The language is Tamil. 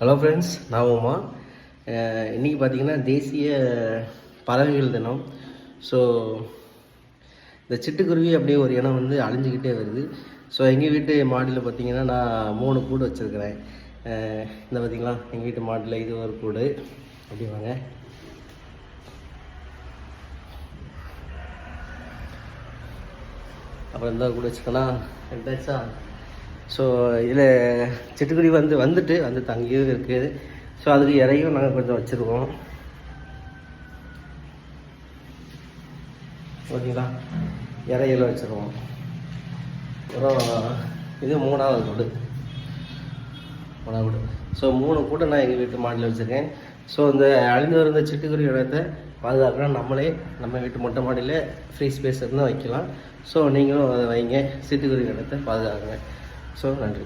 ஹலோ ஃப்ரெண்ட்ஸ், நான் உமா. இன்றைக்கி பார்த்திங்கன்னா தேசிய பறவைகள் தினம். ஸோ இந்த சிட்டுக்குருவி அப்படியே ஒரு இனம் வந்து அழிஞ்சிக்கிட்டே வருது. ஸோ எங்கள் வீட்டு மாடியில் பார்த்திங்கன்னா நான் 3 கூடு வச்சுருக்கிறேன். இந்த பார்த்திங்களா, எங்கள் வீட்டு மாடியில் இது ஒரு கூடு. அப்படி வாங்க. அப்புறம் இந்த கூடு வச்சுக்கோன்னா எடுத்தாச்சா. ஸோ இதில் சிட்டுக்குருவி வந்து தங்கியும் இருக்குது. ஸோ அதுக்கு இறையும் நாங்கள் கொஞ்சம் வச்சுருக்கோம். ஓகேங்களா, இறையில வச்சுருவோம். அப்புறம் இது 3வது கூடு. ஸோ 3 கூட்டை நான் எங்கள் வீட்டு மாடியில் வச்சுருக்கேன். ஸோ இந்த அழிந்து வந்த சிட்டுக்குருவி இடத்தை பாதுகாக்கலாம். நம்ம வீட்டு மொட்டை மாடியில் ஃப்ரீ ஸ்பேஸ் இருந்தால் வைக்கலாம். ஸோ நீங்களும் அதை வைங்க, சிட்டுக்குருவி இடத்தை பாதுகாக்குங்க. ஸோ நன்றி.